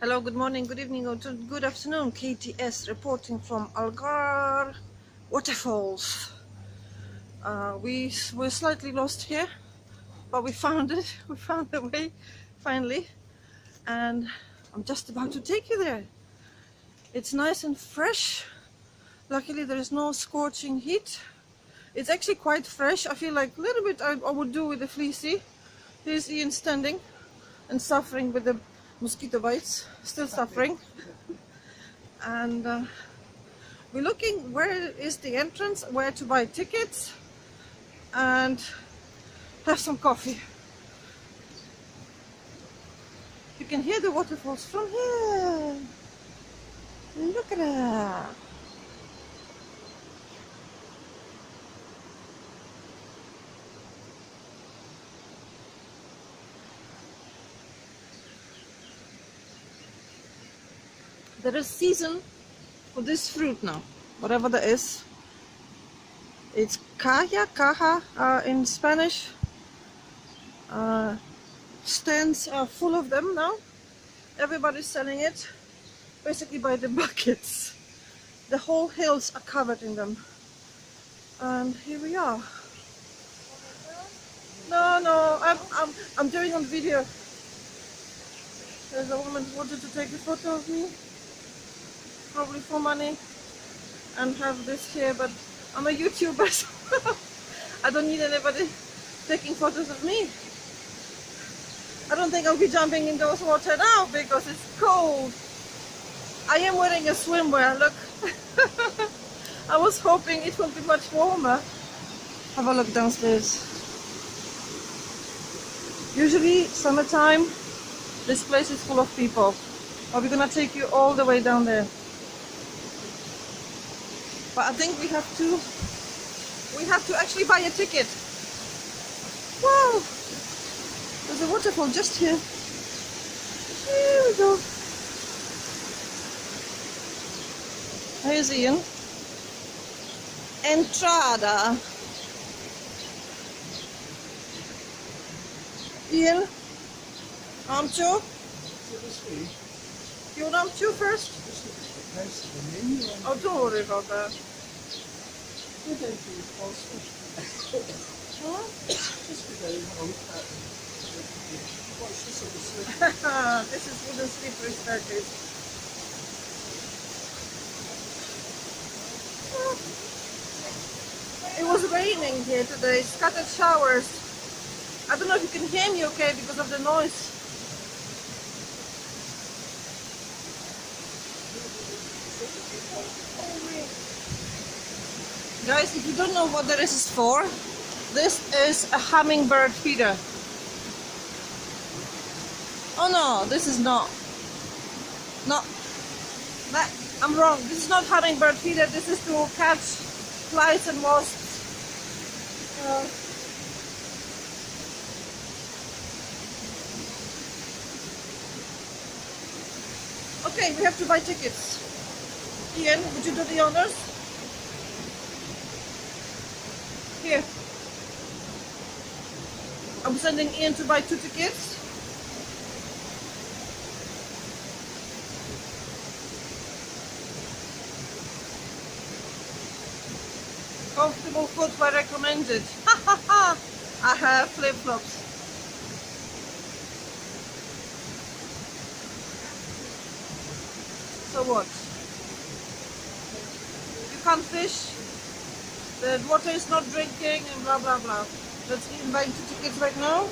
Hello, good morning, good evening, or good afternoon. KTS reporting from Algar Waterfalls. We were slightly lost here, but we found it. We found the way finally, and I'm just about to take you there. It's nice and fresh. Luckily, there is no scorching heat. It's actually quite fresh. I feel like a little bit I would do with the fleecy. Here's Ian standing and suffering with the mosquito bites, still suffering. And we're looking where is the entrance, where to buy tickets and have some coffee. You can hear the waterfalls from here. Look at that. There is season for this fruit now, whatever that is. It's caja in Spanish. Stands are full of them now. Everybody's selling it, basically by the buckets. The whole hills are covered in them. And here we are. No, I'm doing on video. There's a woman who wanted to take a photo of me, probably for money, and have this here, but I'm a YouTuber, so I don't need anybody taking photos of me. I don't think I'll be jumping in those water now because it's cold. I am wearing a swimwear, look. I was hoping it will be much warmer. Have a look downstairs. Usually summertime, this place is full of people. But we're gonna take you all the way down there. But I think we have to actually buy a ticket. Wow! There's a waterfall just here. Here we go. Here's Ian. Entrada. Ian, Amcho? You want Amcho first? Oh, don't worry about that. Huh? This is wooden slippery staircase. It was raining here today, scattered showers. I don't know if you can hear me okay because of the noise. Guys, if you don't know what this is for, this is a hummingbird feeder. Oh no, this is not. No, I'm wrong. This is not hummingbird feeder. This is to catch flies and wasps. Okay, we have to buy tickets. Ian, would you do the honors? Here. I'm sending Ian to buy 2 tickets. Comfortable footwear recommended. I have flip-flops. So what? You can't fish, the water is not drinking, and blah blah blah. Let's buy 2 tickets right now.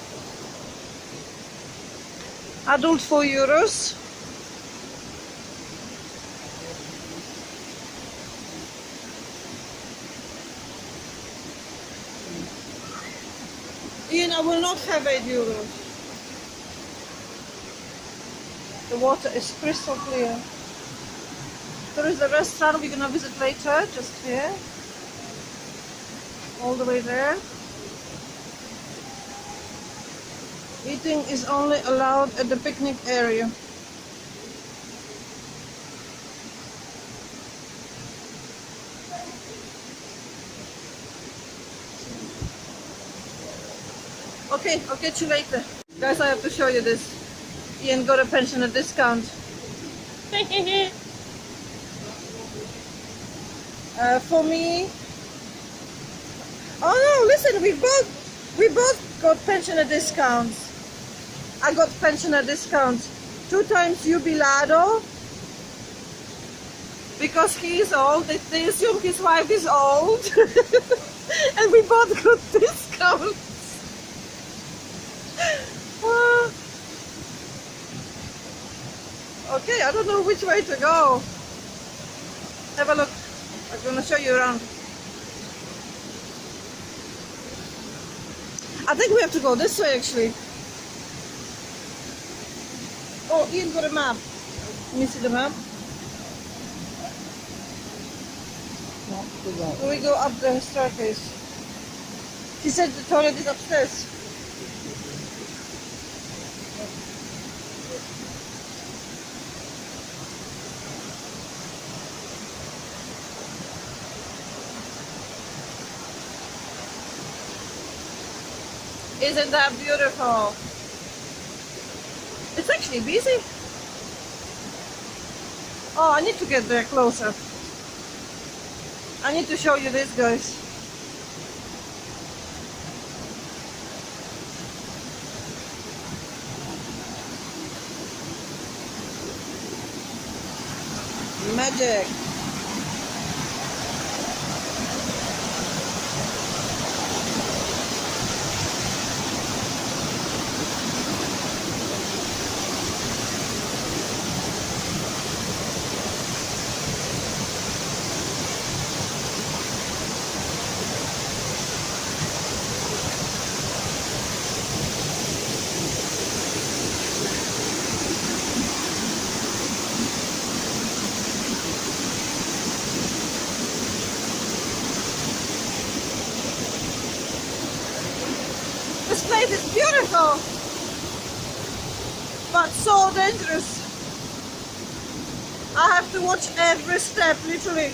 Adult €4. Ian, I will not have €8. The water is crystal clear. There is a restaurant we're gonna visit later, just here. All the way there. Eating is only allowed at the picnic area. Okay, I'll get you later. Guys, I have to show you this. Ian got a pension at discount. For me, oh no! Listen, we both got pensioner discounts. I got pensioner discounts 2 times jubilado because he is old. They assume his wife is old, and we both got discounts. Okay, I don't know which way to go. Have a look. I'm gonna show you around. I think we have to go this way actually. Oh, Ian got a map. Let me see the map. So we go up the staircase. She said the toilet is upstairs. Isn't that beautiful? It's actually busy. Oh, I need to get there closer. I need to show you this, guys. Magic. This place is beautiful, but so dangerous. I have to watch every step, literally.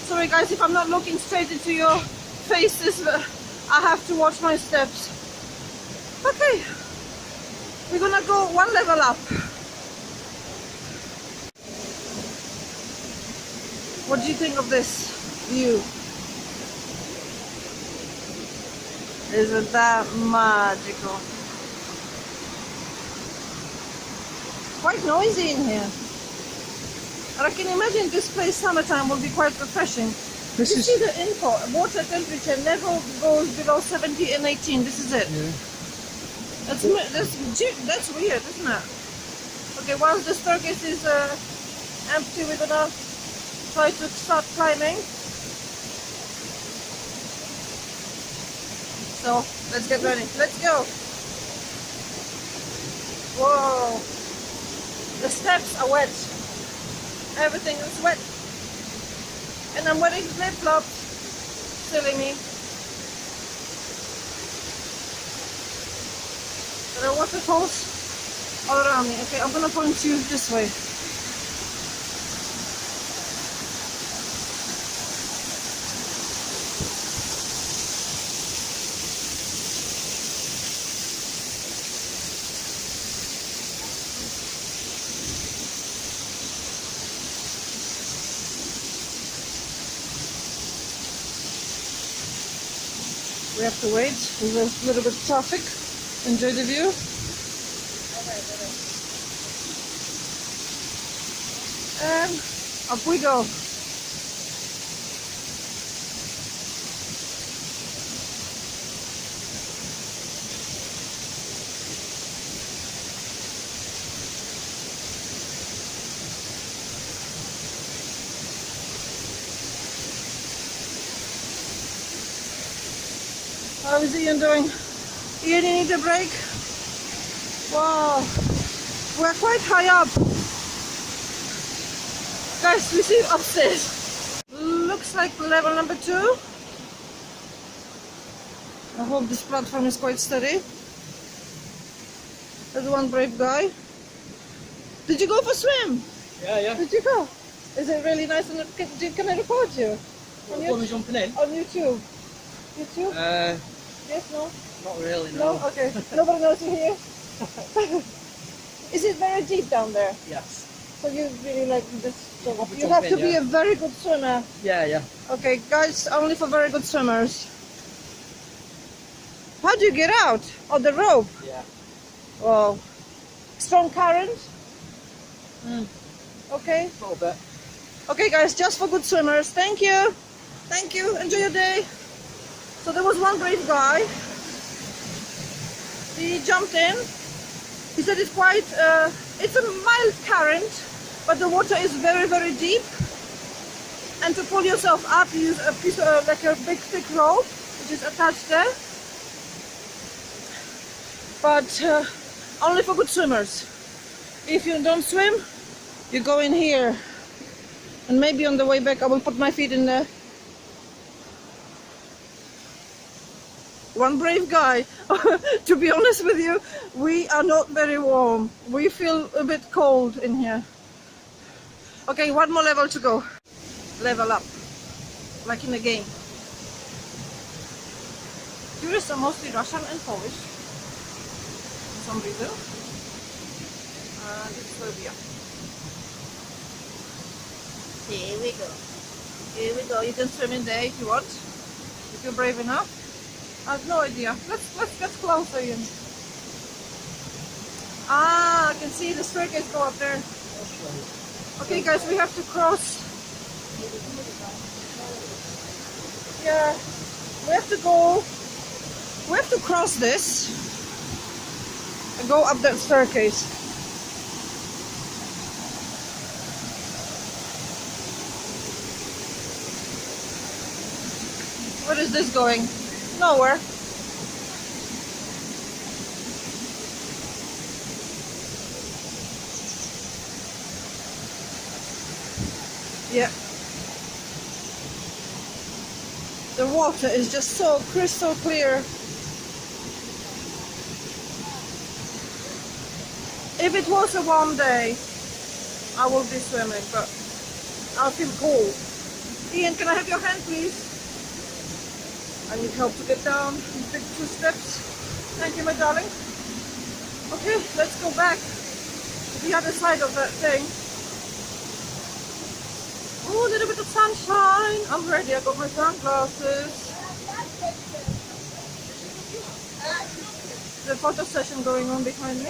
Sorry guys, if I'm not looking straight into your faces, I have to watch my steps. Okay, we're gonna go 1 level up. What do you think of this view? Isn't that magical? Quite noisy in here. And I can imagine this place summertime will be quite refreshing. You see the info, water temperature never goes below 70 and 18. This is it. Yeah. That's weird, isn't it? Okay, once the staircase is empty, we're gonna try to start climbing. So let's get ready. Let's go. Whoa. The steps are wet. Everything is wet. And I'm wearing flip-flops. Silly me. There are waterfalls all around me. Okay, I'm gonna point you this way. We have to wait. There's a little bit of traffic. Enjoy the view. And up we go. How is Ian doing? Ian, you need a break? Wow, we're quite high up. Guys, we see upstairs. Looks like level number 2. I hope this platform is quite steady. There's one brave guy. Did you go for a swim? Yeah. Did you go? Is it really nice? Can I record you? On jumping in? On YouTube. YouTube? Yes, no? Not really, no. No? Okay. Nobody knows you're here? Is it very deep down there? Yes. So you really like this sort of. Proper You have to jumping, be yeah. a very good swimmer. Yeah, yeah. Okay, guys, only for very good swimmers. How do you get out? On the rope? Yeah. Wow. Strong current? Mm, Okay. a little bit. Okay, guys, just for good swimmers. Thank you. Thank you. Enjoy your day. So there was one brave guy. He jumped in. He said it's quite, it's a mild current, but the water is very, very deep. And to pull yourself up, you use a piece of, like a big thick rope, which is attached there. But only for good swimmers. If you don't swim, you go in here. And maybe on the way back I will put my feet in there. One brave guy. To be honest with you, we are not very warm. We feel a bit cold in here. Okay, one more level to go. Level up. Like in a game. Tourists are mostly Russian and Polish. For some reason. This is Serbia. Here we go. Here we go. You can swim in there if you want. If you're brave enough. I have no idea. Let's get closer in. Ah, I can see the staircase go up there. Okay, guys, we have to cross. Yeah, we have to go. We have to cross this and go up that staircase. Where is this going? Nowhere. Yeah. The water is just so crystal clear. If it was a warm day, I will be swimming, but I'll feel cold. Ian, can I have your hand, please? I need help to get down. Big 2 steps. Thank you, my darling. Okay, let's go back to the other side of that thing. Oh, a little bit of sunshine. I'm ready. I got my sunglasses. The photo session going on behind me.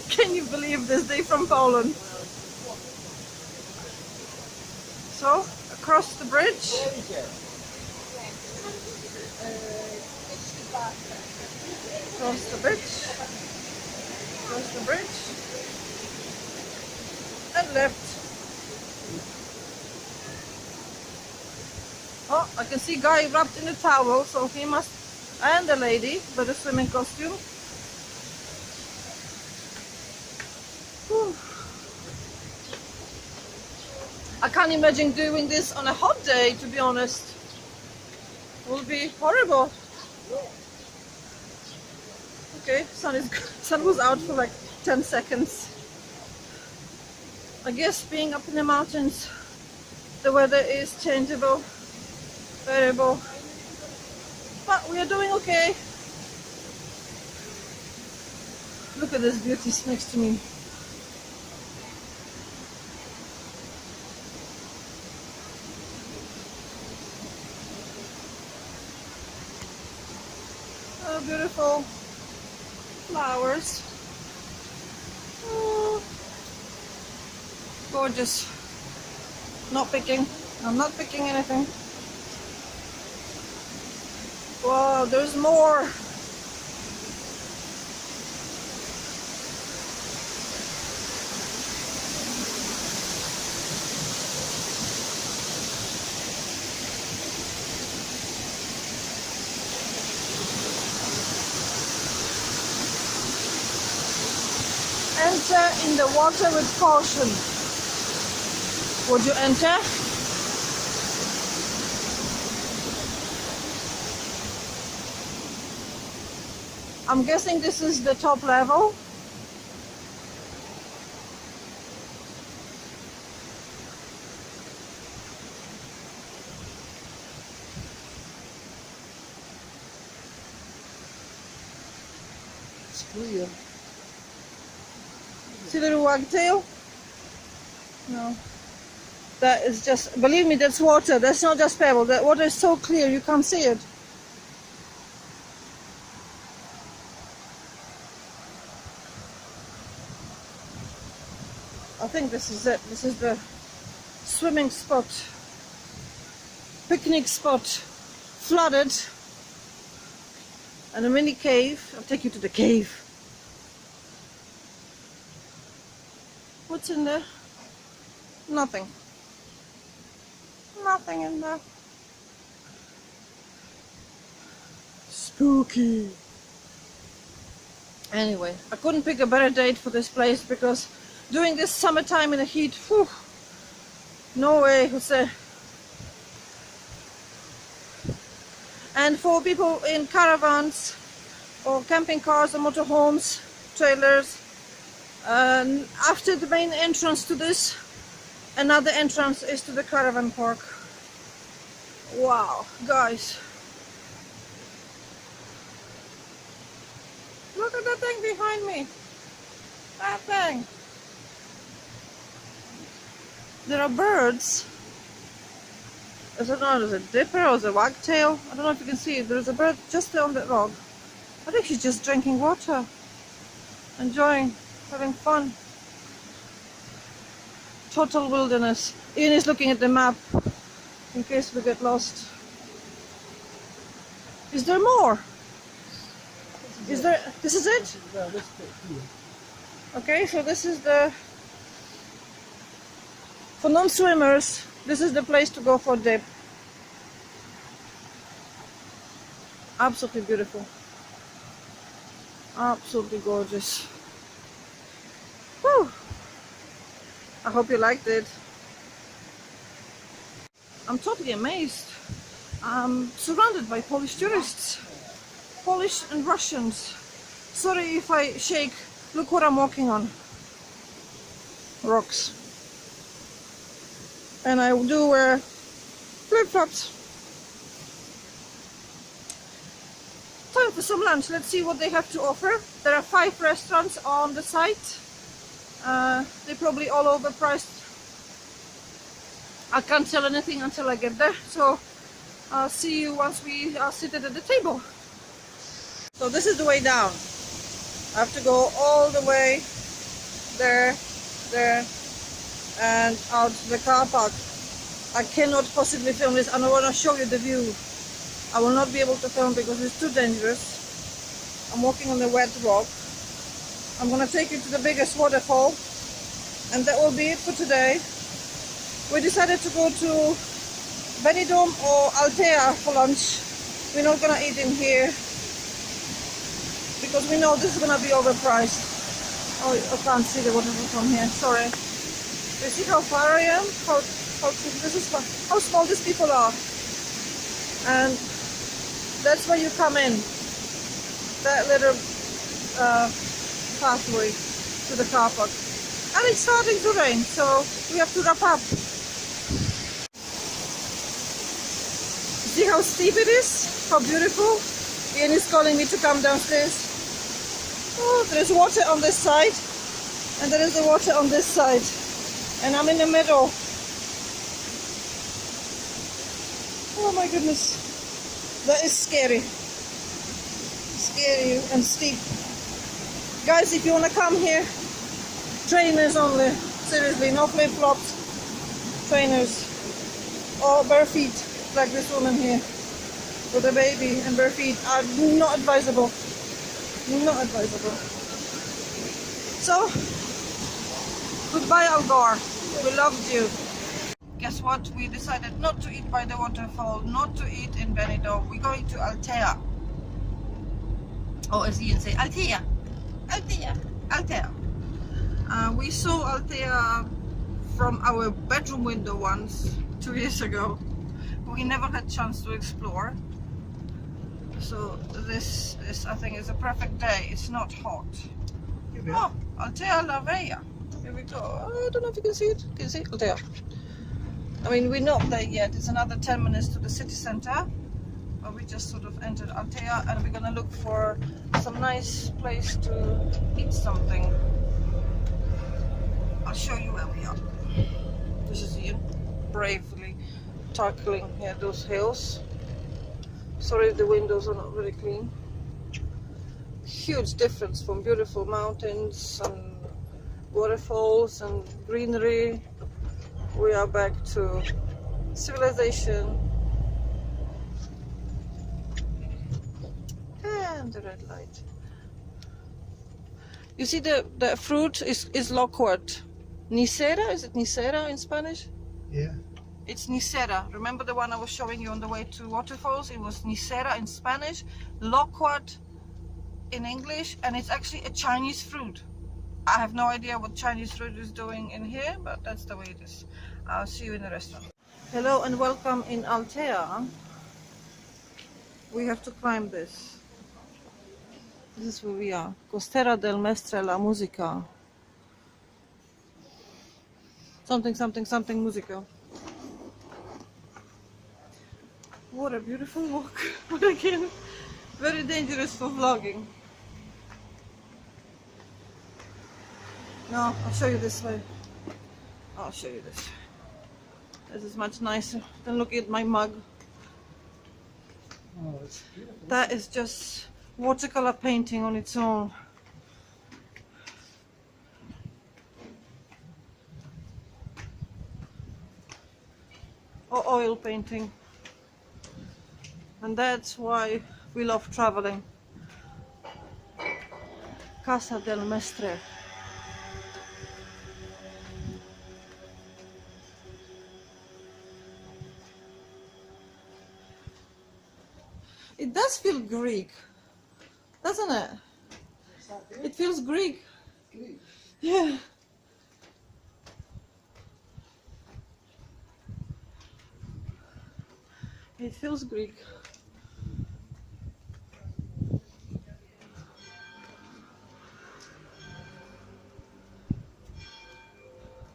Can you believe this? They from Poland. So, across the bridge. Across the bridge. Across the bridge. And left. Oh, I can see guy wrapped in a towel, so he must, and the lady with a swimming costume. Whew. I can't imagine doing this on a hot day, to be honest. It will be horrible. Okay, sun was out for like 10 seconds. I guess being up in the mountains, the weather is changeable, variable. But we are doing okay. Look at this beauty next to me. Oh, beautiful flowers. Oh, gorgeous. Not picking. I'm not picking anything. Wow, there's more. Enter in the water with caution. Would you enter? I'm guessing this is the top level. Clear. See the wagtail? No. That is just, believe me, that's water. That's not just pebble. That water is so clear you can't see it. I think this is it. This is the swimming spot, picnic spot, flooded, and a mini cave. I'll take you to the cave. What's in there? Nothing. Nothing in there. Spooky. Anyway, I couldn't pick a better date for this place because doing this summertime in the heat, whew, no way, Jose. And for people in caravans or camping cars or motorhomes, trailers, after the main entrance to this, another entrance is to the caravan park. Wow, guys. Look at that thing behind me. That thing. There are birds. I don't know, there's a dipper or there's a wagtail. I don't know if you can see it. There's a bird just there on that rock. I think she's just drinking water. Enjoying, having fun. Total wilderness. Ian is looking at the map in case we get lost. Is there more? Is there? This is it? Yeah, this bit here. Okay, so this is the, for non-swimmers, this is the place to go for a dip. Absolutely beautiful. Absolutely gorgeous. Whew. I hope you liked it. I'm totally amazed. I'm surrounded by Polish tourists. Polish and Russians. Sorry if I shake. Look what I'm walking on. Rocks. And I do wear flip-flops. Time for some lunch. Let's see what they have to offer. There are 5 restaurants on the site. They're probably all overpriced. I can't tell anything until I get there. So I'll see you once we are seated at the table. So this is the way down. I have to go all the way there, and out the car park. I cannot possibly film this, and I want to show you the view. I will not be able to film because it's too dangerous. I'm walking on the wet rock. I'm going to take you to the biggest waterfall, and that will be it for today. We decided to go to Benidorm or Altea for lunch. We're not going to eat in here because we know this is going to be overpriced. Oh, I can't see the waterfall from here, sorry. You see how far I am? How small these people are. And that's where you come in. That little pathway to the car park. And it's starting to rain, so we have to wrap up. See how steep it is? How beautiful? Ian is calling me to come downstairs. Oh, there is water on this side, and there is the water on this side, and I'm in the middle. Oh my goodness, that is scary. Scary and steep. Guys, if you want to come here, trainers only. Seriously, no flip-flops. Trainers. Or bare feet, like this woman here with a baby, and bare feet are not advisable. Not advisable. So, goodbye Algar. We loved you. Guess what? We decided not to eat by the waterfall, not to eat in Benidorm. We're going to Altea. Oh, as Ian say, Altea. Altea. Altea. We saw Altea from our bedroom window once, 2 years ago. We never had chance to explore. So this is, I think, is a perfect day. It's not hot. Oh, Altea La Vella. Here we go. I don't know if you can see it. Can you see Altea? I mean, we're not there yet. It's another 10 minutes to the city center. But we just sort of entered Altea, and we're gonna look for some nice place to eat something. I'll show you where we are. This is Ian bravely tackling here those hills. Sorry if the windows are not very clean. Huge difference from beautiful mountains and waterfalls and greenery. We are back to civilization and the red light. You see the fruit is loquat. Nicera, is it Nicera in Spanish? Yeah. It's Nicera. Remember the one I was showing you on the way to Waterfalls? It was Nicera in Spanish, loquat in English, and it's actually a Chinese fruit. I have no idea what Chinese fruit is doing in here, but that's the way it is. I'll see you in the restaurant. Hello and welcome in Altea. We have to climb this. This is where we are. Costera del Mestre la Musica. Something, something, something musical. What a beautiful walk. But again, very dangerous for vlogging. No, I'll show you this way. I'll show you this. This is much nicer than looking at my mug. Oh, it's beautiful. That is just watercolor painting on its own. Or oil painting. And that's why we love traveling. Casa del Mestre. It does feel Greek, doesn't it? It feels Greek. Yeah. It feels Greek.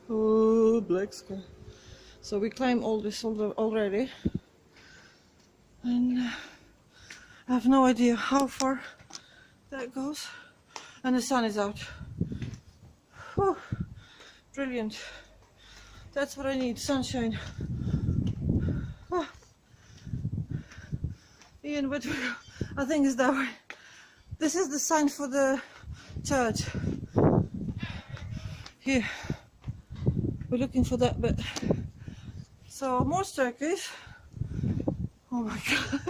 Oh, black sky. So we climb all this already, and I have no idea how far that goes, and the sun is out. Whew, brilliant. That's what I need, sunshine. Ah. Ian, where do we go? I think it's that way. This is the sign for the church. Here. We're looking for that bit. So, more staircase. Oh my god.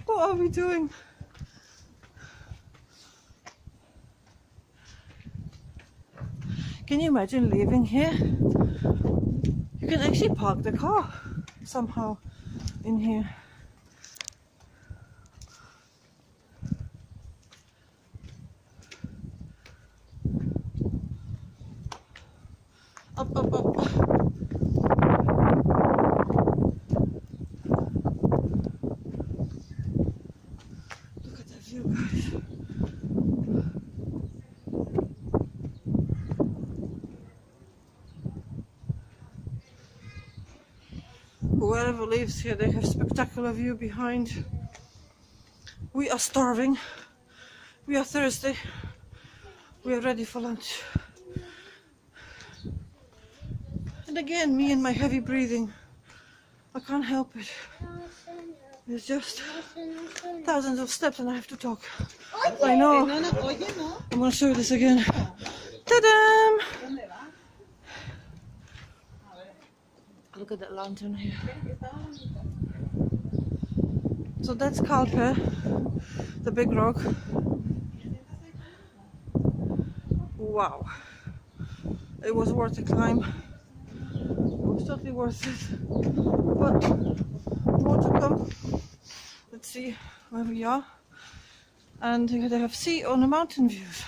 What are we doing? Can you imagine living here? You can actually park the car somehow in here. Up, up, up. Look at that view, guys. Whoever lives here, they have spectacular view behind. We are starving. We are thirsty. We are ready for lunch. And again, me and my heavy breathing. I can't help it. There's just thousands of steps and I have to talk. I know. I'm going to show you this again. Ta-da! Look at that lantern here. So that's Calpe, the big rock. Wow. It was worth the climb. It was totally worth it. But more to come. Let's see where we are. And they have sea on the mountain views.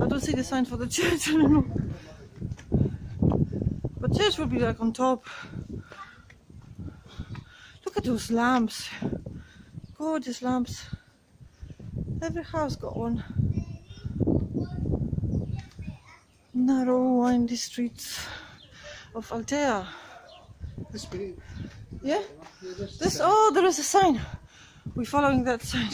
I don't see the sign for the church anymore. But church will be like on top. Look at those lamps. Gorgeous lamps. Every house got one. Narrow, windy streets of Altea. This way. Yeah? Yeah, that's This, the oh, there is a sign. We're following that sign.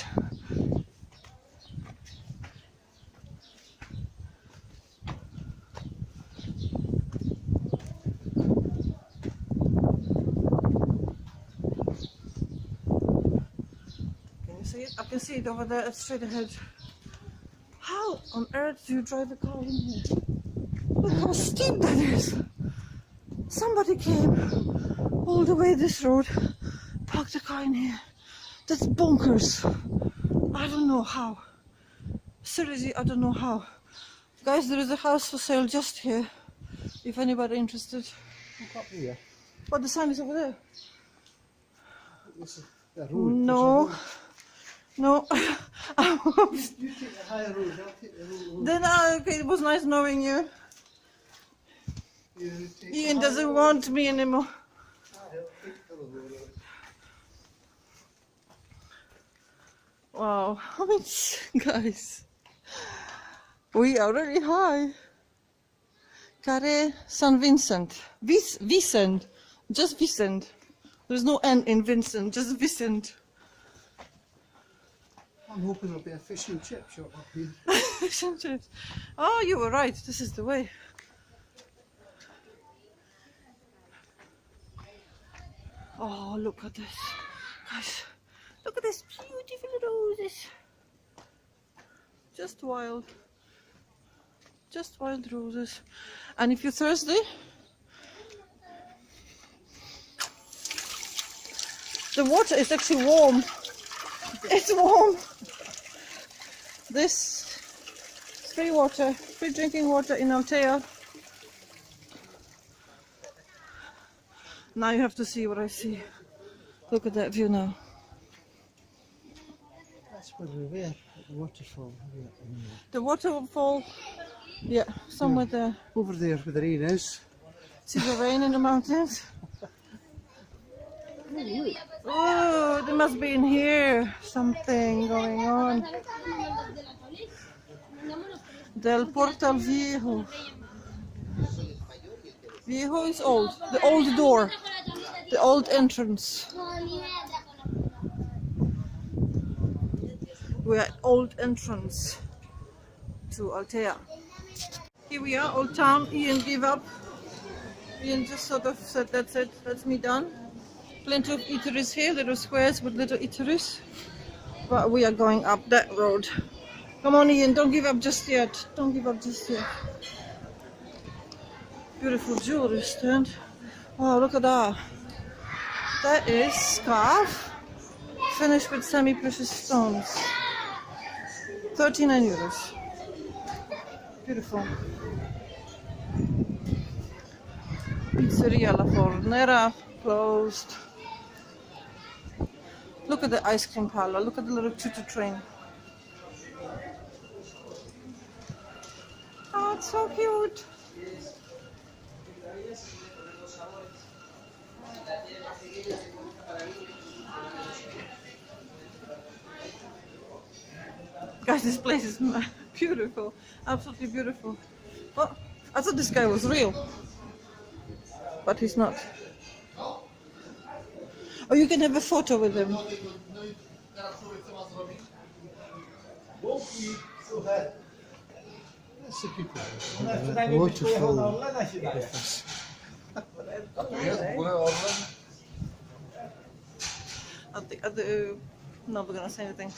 Can you see it? I can see it over there, straight ahead. How on earth do you drive a car in here? Look how steep that is. Somebody came all the way this road, parked a car in here. That's bonkers. I don't know how. Seriously, I don't know how. Guys, there is a house for sale just here, if anybody interested. Look up here. But the sign is over there. This is the road. No. No. You take the higher road, I'll take the road. Then, okay, it was nice knowing you. You take Ian the doesn't want me anymore. Wow, I mean, guys, we are really high. Care San Vincent. Vicent. Just Vicent. There's no N in Vincent, just Vicent. I'm hoping there'll be a fish and chip shop up here. Fish and chips. Oh, you were right. This is the way. Oh, look at this. Guys, look at this beautiful roses. Just wild. Just wild roses. And if you're thirsty, the water is actually warm. It's warm. This free water, free drinking water in Altea. Now you have to see what I see. Look at that view now. That's where we were, at the waterfall. The waterfall, yeah, somewhere there. Over there where the rain is. See the rain in the mountains? Oh, there must be in here something going on. Del Portal Viejo. Viejo is old. The old door. The old entrance. We're at old entrance to Altea. Here we are, old town. Ian gave up. Ian just sort of said, that's it, that's me done. Plenty of eateries here, little squares with little eateries. But we are going up that road. Come on, Ian, don't give up just yet. Don't give up just yet. Beautiful jewelry stand. Wow, look at that. That is scarf finished with semi-precious stones. 39 euros. Beautiful. Pizzeria La Fornera closed. Look at the ice cream parlor. Look at the little choo-choo train. Oh, it's so cute. Guys, this place is beautiful. Absolutely beautiful. Oh, I thought this guy was real. But he's not. Oh, you can have a photo with him. That's the people. Waterfall. Not gonna say anything.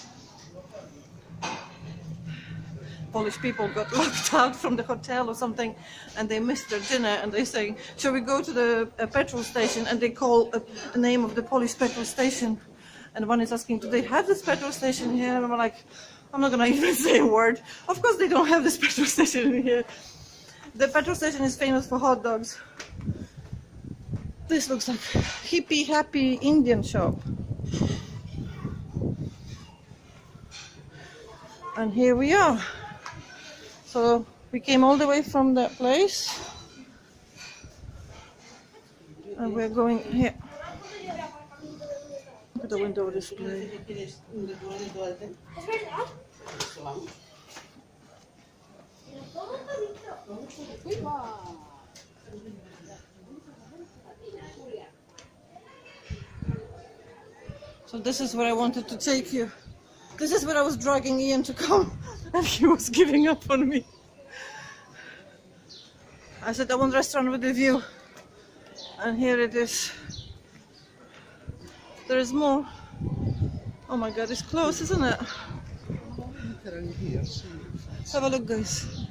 Polish people got locked out from the hotel or something, and they missed their dinner, and they're saying, shall we go to the petrol station? And they call the name of the Polish petrol station, and one is asking, do they have this petrol station here? And I'm like, I'm not gonna even say a word. Of course they don't have this petrol station here. The petrol station is famous for hot dogs. This looks like hippie happy Indian shop. And here we are. So we came all the way from that place, and we're going here. Look at the window display. So this is where I wanted to take you. This is where I was dragging Ian to come, and he was giving up on me. I said I want a restaurant with a view, and here it is. There is more. Oh my god, it's close, isn't it? Look around here, see if it's... Have a look, guys.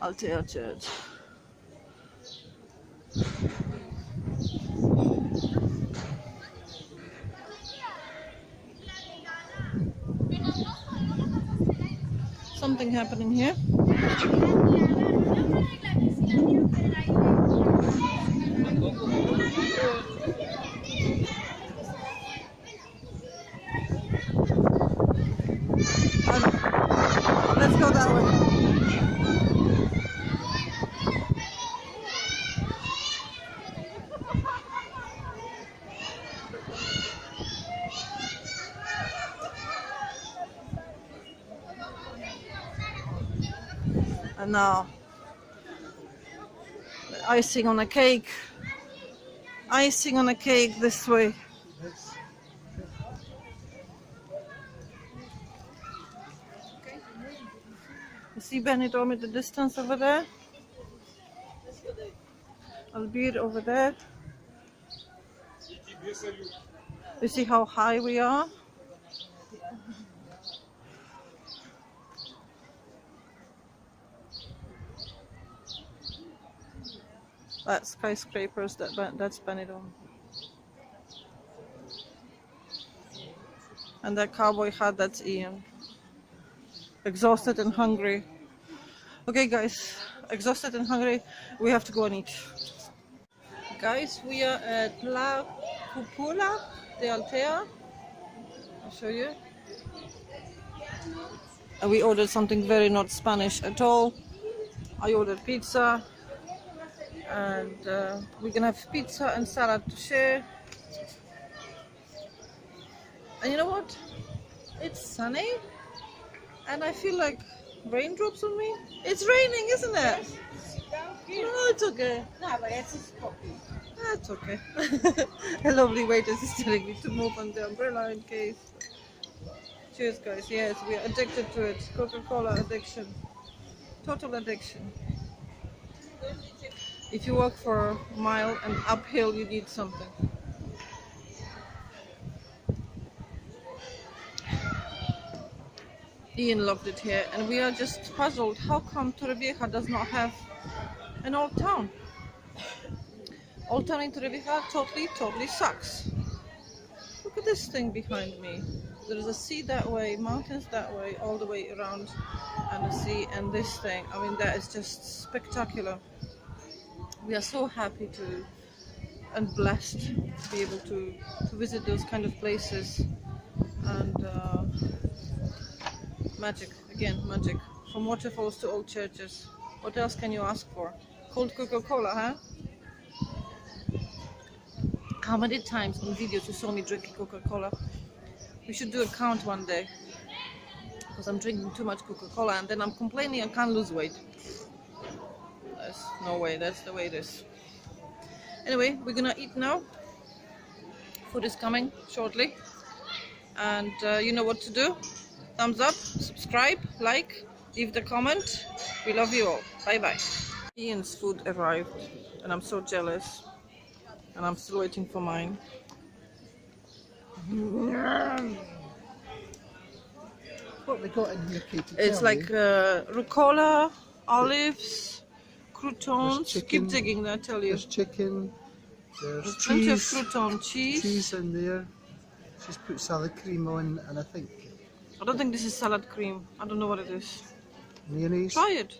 Altea Church. Something happening here. Let's go that way. And now, icing on a cake. Icing on a cake this way. This. You see Benidorm at the distance over there? Albir over there. You see how high we are? That's skyscrapers, that's Benidorm. And that cowboy hat, that's Ian. Exhausted and hungry. Okay guys, exhausted and hungry, we have to go and eat. Guys, we are at La Cupola de Altea. I'll show you. And we ordered something very not Spanish at all. I ordered pizza. And we're gonna have pizza and salad to share. And you know what? It's sunny and I feel like raindrops on me. It's raining, isn't it? No, it's okay. That's okay. A lovely waitress is telling me to move on the umbrella in case. Cheers guys. Yes, we are addicted to it. Coca-Cola addiction. Total addiction. If you walk for a mile and uphill, you need something. Ian loved it here, and we are just puzzled. How come Torrevieja does not have an old town? Old town in Torrevieja totally sucks. Look at this thing behind me. There is a sea that way, mountains that way, all the way around, and the sea, and this thing. I mean, that is just spectacular. We are so happy to and blessed to be able to visit those kind of places. And magic, again, magic. From waterfalls to old churches. What else can you ask for? Cold Coca-Cola, huh? How many times in videos you saw me drinking Coca-Cola? We should do a count one day. Because I'm drinking too much Coca-Cola and then I'm complaining I can't lose weight. There's no way, that's the way it is. Anyway, we're gonna eat now. Food is coming shortly. And you know what to do. Thumbs up, subscribe, like, leave the comment. We love you all. Bye bye. Ian's food arrived and I'm so jealous. And I'm still waiting for mine. What they got in here, Katie? It's like rucola, olives, croutons. Chicken. Keep digging, I tell you. There's chicken, there's Plenty of cheese, crouton, cheese. in there. She's put salad cream on, and I think I don't think this is salad cream. I don't know what it is. mayonnaise. Try it.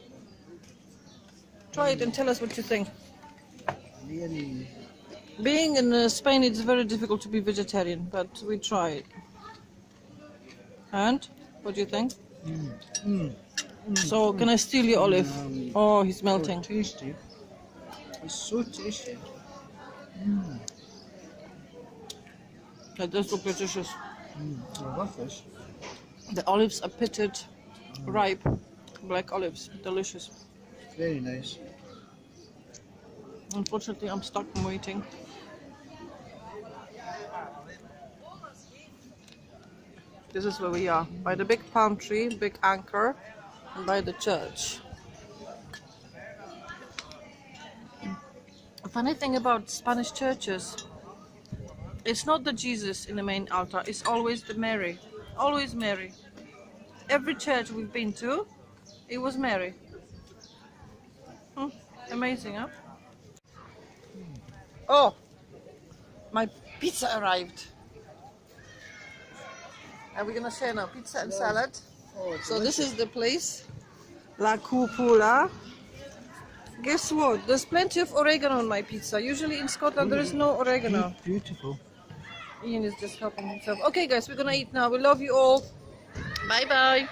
Try it and tell us what you think. Mayonnaise. Being in Spain, it's very difficult to be vegetarian, but we try it. And what do you think? So, can I steal your olive? Oh, he's melting. So tasty. It's so tasty. That does look delicious. I love this. The olives are pitted, ripe, black olives. Delicious. Very nice. Unfortunately, I'm stuck in waiting. This is where we are, by the big palm tree, big anchor, and by the church. A funny thing about Spanish churches, it's not the Jesus in the main altar, it's always the Mary. Always Mary. Every church we've been to, it was Mary. Amazing, huh? Oh, my pizza arrived. And we're gonna share now pizza and salad. Oh, it's So this is the place, La Cupola. Guess what? There's plenty of oregano on my pizza. Usually in Scotland there is no oregano. beautiful. Ian is just helping himself. Okay guys, we're gonna eat now. We love you all. Bye bye.